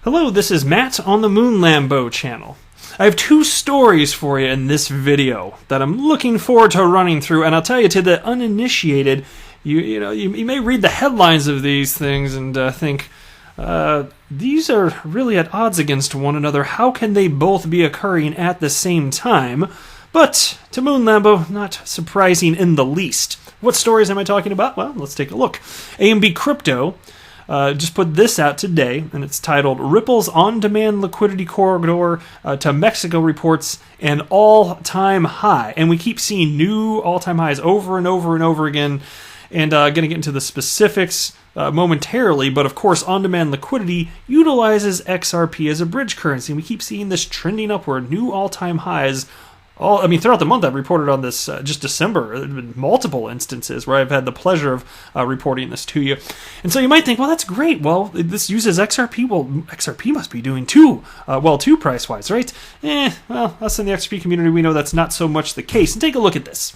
Hello, this is Matt on the Moon Lambo channel. I have two stories for you in this video that I'm looking forward to running through, and I'll tell you, to the uninitiated, you may read the headlines of these things and think, these are really at odds against one another. How can they both be occurring at the same time? But to Moon Lambo, not surprising in the least. What stories am I talking about? Well, let's take a look. AMB Crypto just put this out today, and it's titled Ripple's On-Demand Liquidity Corridor to Mexico reports an all-time high. And we keep seeing new all-time highs over and over and over again. And going to get into the specifics momentarily, but of course on-demand liquidity utilizes XRP as a bridge currency. And we keep seeing this trending upward, new all-time highs. Throughout the month I've reported on this, just December. There have been multiple instances where I've had the pleasure of reporting this to you. And so you might think, well, that's great. Well, this uses XRP. Well, XRP must be doing too price-wise, right? Well, us in the XRP community, we know that's not so much the case. And take a look at this.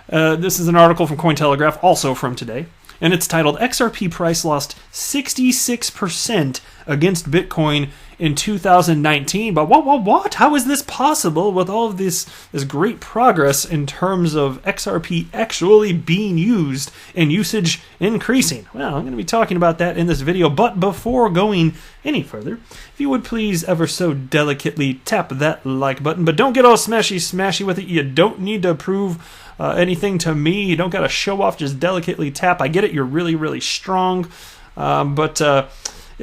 This is an article from Cointelegraph, also from today. And it's titled, XRP Price Lost 66% against Bitcoin in 2019. But what? How is this possible with all of this great progress in terms of XRP actually being used and usage increasing? Well, I'm going to be talking about that in this video. But before going any further, if you would please ever so delicately tap that like button. But don't get all smashy with it. You don't need to prove anything to me. You don't got to show off, just delicately tap. I get it, you're really, really strong, but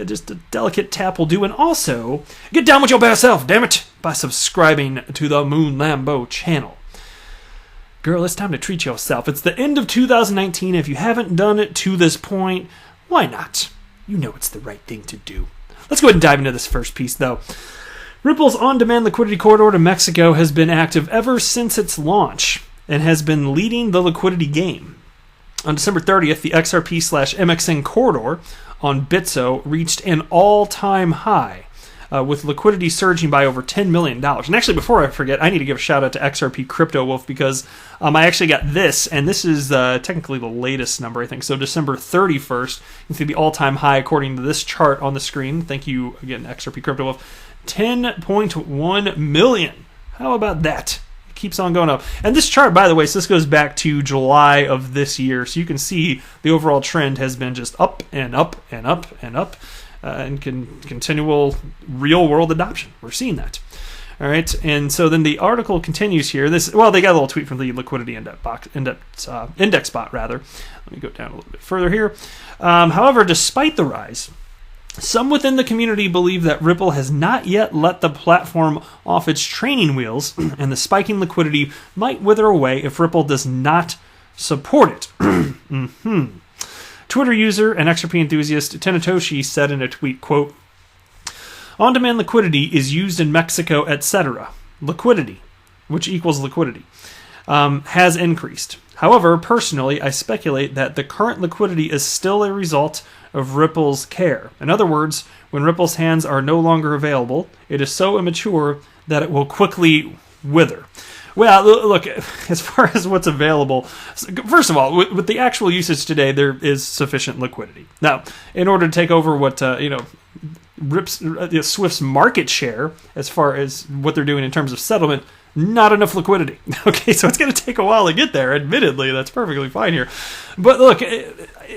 just a delicate tap will do. And also, get down with your best self, damn it, by subscribing to the Moon Lambo channel. Girl, it's time to treat yourself. It's the end of 2019. If you haven't done it to this point, why not? You know it's the right thing to do. Let's go ahead and dive into this first piece, though. Ripple's on-demand liquidity corridor to Mexico has been active ever since its launch and has been leading the liquidity game. On December 30th, the XRP/MXN corridor on Bitso reached an all-time high, with liquidity surging by over $10 million. And actually, before I forget, I need to give a shout-out to XRP Crypto Wolf, because I actually got this, and this is technically the latest number, I think. So December 31st, you see the all-time high according to this chart on the screen. Thank you again, XRP Crypto Wolf. 10.1 million. How about that? Keeps on going up. And this chart, by the way, so this goes back to July of this year, so you can see the overall trend has been just up and up and up and up, and continual real-world adoption. We're seeing that. All right, and so then the article continues here. They got a little tweet from the liquidity index bot, rather. Let me go down a little bit further here. However, despite the rise, some within the community believe that Ripple has not yet let the platform off its training wheels, and the spiking liquidity might wither away if Ripple does not support it. Twitter user and XRP enthusiast Tenatoshi said in a tweet, quote, "On-demand liquidity is used in Mexico, etc. Liquidity, which equals liquidity, has increased. However, personally, I speculate that the current liquidity is still a result of Ripple's care. In other words, when Ripple's hands are no longer available, it is so immature that it will quickly wither." Well, look, as far as what's available, first of all, with the actual usage today, there is sufficient liquidity. Now, in order to take over what, Swift's market share, as far as what they're doing in terms of settlement, not enough liquidity. Okay, so it's going to take a while to get there. Admittedly, that's perfectly fine here. But look,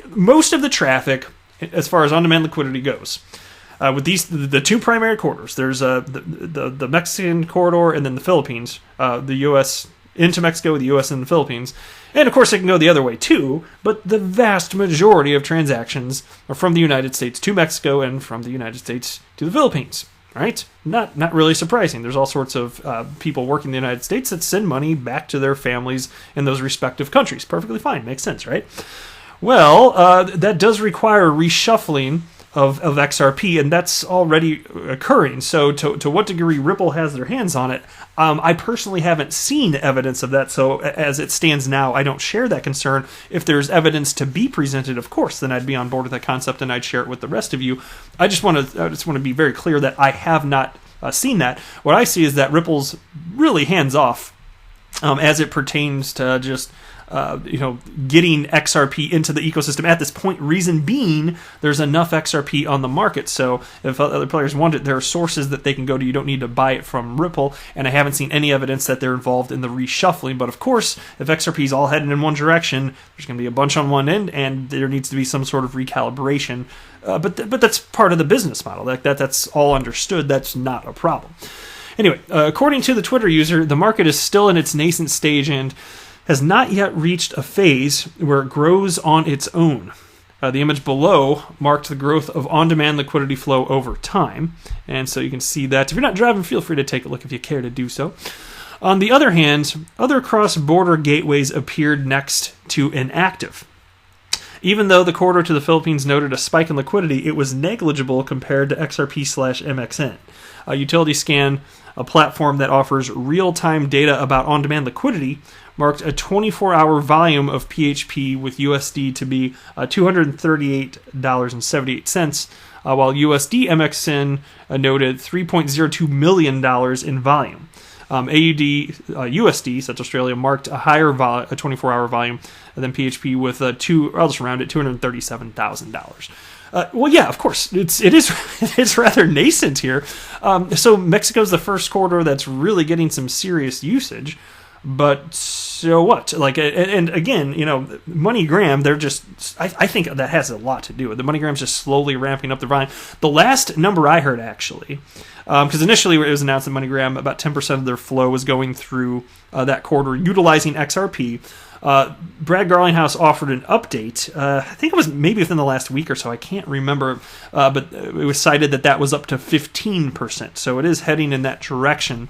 most of the traffic, as far as on-demand liquidity goes, with the two primary corridors, there's the Mexican corridor and then the Philippines, the U.S. into Mexico, the U.S. and the Philippines. And of course, it can go the other way too, but the vast majority of transactions are from the United States to Mexico and from the United States to the Philippines. Right? Not really surprising. There's all sorts of people working in the United States that send money back to their families in those respective countries. Perfectly fine. Makes sense, right? Well, that does require reshuffling of XRP, and that's already occurring. So to what degree Ripple has their hands on it, I personally haven't seen evidence of that. So as it stands now, I don't share that concern. If there's evidence to be presented, of course, then I'd be on board with that concept and I'd share it with the rest of you. I just want to be very clear that I have not seen that. What I see is that Ripple's really hands off as it pertains to just getting XRP into the ecosystem at this point. Reason being, there's enough XRP on the market. So if other players want it, there are sources that they can go to. You don't need to buy it from Ripple. And I haven't seen any evidence that they're involved in the reshuffling. But of course, if XRP is all heading in one direction, there's going to be a bunch on one end, and there needs to be some sort of recalibration. But that's part of the business model. That's all understood. That's not a problem. Anyway, according to the Twitter user, the market is still in its nascent stage and has not yet reached a phase where it grows on its own. The image below marked the growth of on-demand liquidity flow over time. And so you can see that. If you're not driving, feel free to take a look if you care to do so. On the other hand, other cross-border gateways appeared next to inactive. Even though the corridor to the Philippines noted a spike in liquidity, it was negligible compared to XRP/MXN. Utility Scan, a platform that offers real-time data about on-demand liquidity, marked a 24-hour volume of PHP with USD to be $238.78, while USD MXN noted $3.02 million in volume. AUD USD, such Australia, marked a higher a 24-hour volume than PHP with I'll just round it, $237,000. Well, yeah, of course, it's rather nascent here. So Mexico's the first corridor that's really getting some serious usage. But so what? And again, MoneyGram, they're just, I think that has a lot to do with it. The MoneyGram's just slowly ramping up the volume. The last number I heard, actually, because initially it was announced that MoneyGram, about 10% of their flow was going through that corridor utilizing XRP. Brad Garlinghouse offered an update. I think it was maybe within the last week or so. I can't remember. But it was cited that was up to 15%. So it is heading in that direction.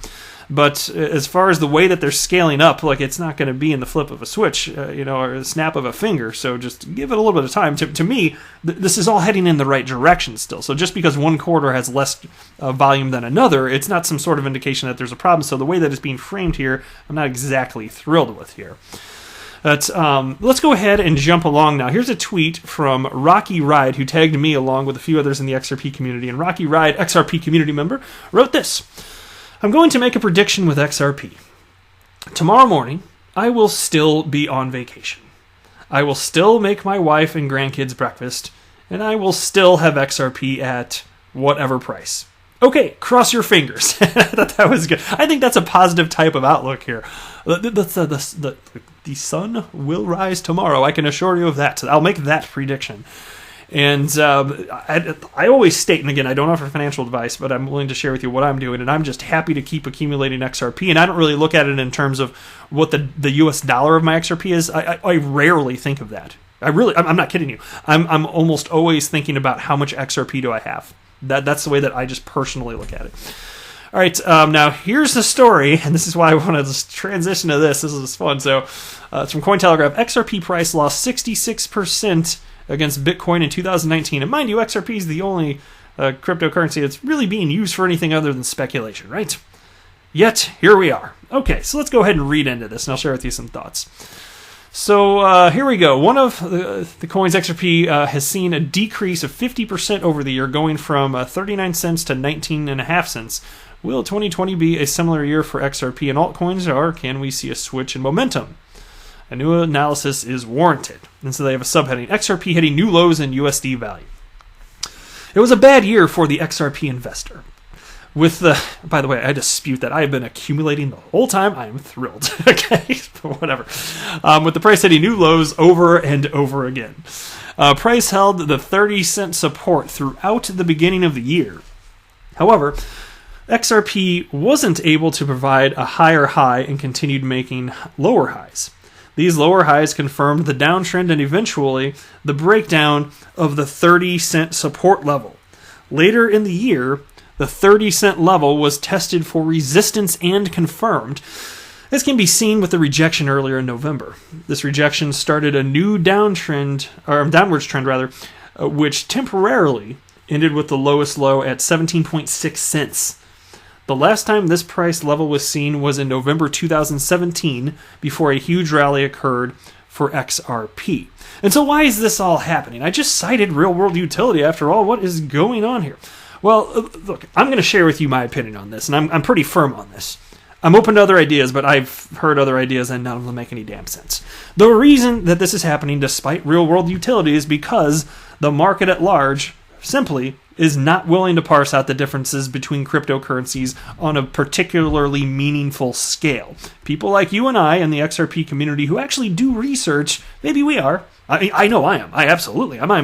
But as far as the way that they're scaling up, it's not going to be in the flip of a switch, or a snap of a finger. So just give it a little bit of time. To me, this is all heading in the right direction still. So just because one corridor has less volume than another, it's not some sort of indication that there's a problem. So the way that it's being framed here, I'm not exactly thrilled with here. Let's go ahead and jump along now. Here's a tweet from Rocky Ride, who tagged me along with a few others in the XRP community. And Rocky Ride, XRP community member, wrote this. I'm going to make a prediction with XRP. Tomorrow morning, I will still be on vacation. I will still make my wife and grandkids breakfast, and I will still have XRP at whatever price. Okay, cross your fingers. I thought that was good. I think that's a positive type of outlook here. The sun will rise tomorrow. I can assure you of that. So I'll make that prediction. And I always state, and again, I don't offer financial advice, but I'm willing to share with you what I'm doing, and I'm just happy to keep accumulating XRP, and I don't really look at it in terms of what the US dollar of my XRP is. I rarely think of that. I'm not kidding you. I'm almost always thinking about how much XRP do I have. That's the way that I just personally look at it. All right, now here's the story, and this is why I want to just transition to this. This is fun. So it's from Cointelegraph. XRP price lost 66% against Bitcoin in 2019. And mind you, XRP is the only cryptocurrency that's really being used for anything other than speculation, right? Yet, here we are. Okay, so let's go ahead and read into this, and I'll share with you some thoughts. So here we go. One of the coins, XRP, has seen a decrease of 50% over the year, going from 39 cents to 19.5 cents. Will 2020 be a similar year for XRP and altcoins, or can we see a switch in momentum? A new analysis is warranted. And so they have a subheading, XRP hitting new lows in USD value. It was a bad year for the XRP investor. By the way, I dispute that. I have been accumulating the whole time. I am thrilled. Okay, whatever. With the price hitting new lows over and over again. Price held the 30-cent support throughout the beginning of the year. However, XRP wasn't able to provide a higher high and continued making lower highs. These lower highs confirmed the downtrend and eventually the breakdown of the 30-cent support level. Later in the year, the 30-cent level was tested for resistance and confirmed. This can be seen with the rejection earlier in November. This rejection started a new downwards trend, which temporarily ended with the lowest low at 17.6 cents. The last time this price level was seen was in November 2017, before a huge rally occurred for XRP. And so why is this all happening? I just cited real-world utility after all. What is going on here? Well, look, I'm going to share with you my opinion on this, and I'm pretty firm on this. I'm open to other ideas, but I've heard other ideas and none of them make any damn sense. The reason that this is happening despite real-world utility is because the market at large simply is not willing to parse out the differences between cryptocurrencies on a particularly meaningful scale. People like you and I in the XRP community who actually do research, maybe we are. I know I am. I'm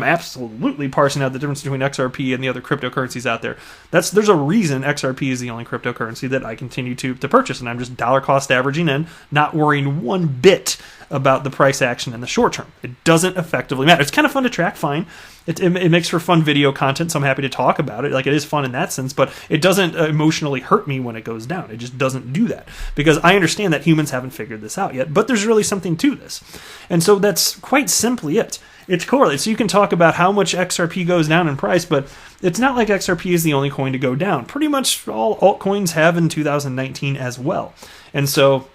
absolutely parsing out the difference between XRP and the other cryptocurrencies out there. There's a reason XRP is the only cryptocurrency that I continue to purchase, and I'm just dollar cost averaging in, not worrying one bit about the price action in the short term. It doesn't effectively matter. It's kind of fun to track, fine. It makes for fun video content, so I'm happy to talk about it. Like, it is fun in that sense, but it doesn't emotionally hurt me when it goes down. It just doesn't do that, because I understand that humans haven't figured this out yet, but there's really something to this. And so that's quite simply it. It's correlated. So you can talk about how much XRP goes down in price, but it's not like XRP is the only coin to go down. Pretty much all altcoins have in 2019 as well. And so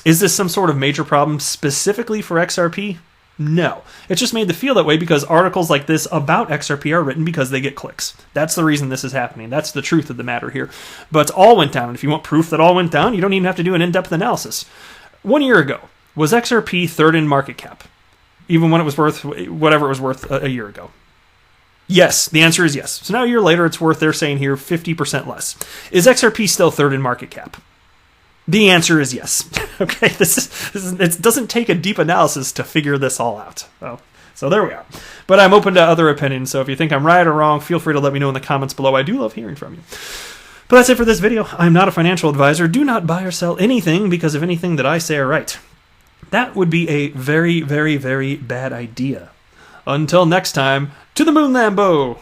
is this some sort of major problem specifically for XRP? No. It's just made to feel that way because articles like this about XRP are written because they get clicks. That's the reason this is happening. That's the truth of the matter here. But all went down. And if you want proof that all went down, you don't even have to do an in-depth analysis. 1 year ago, was XRP third in market cap? Even when it was worth whatever it was worth a year ago? Yes. The answer is yes. So now a year later, it's worth, they're saying here, 50% less. Is XRP still third in market cap? The answer is yes. Okay, it doesn't take a deep analysis to figure this all out. So there we are. But I'm open to other opinions, so if you think I'm right or wrong, feel free to let me know in the comments below. I do love hearing from you. But that's it for this video. I'm not a financial advisor. Do not buy or sell anything because of anything that I say are right. That would be a very, very, very bad idea. Until next time, to the moon, Lambo!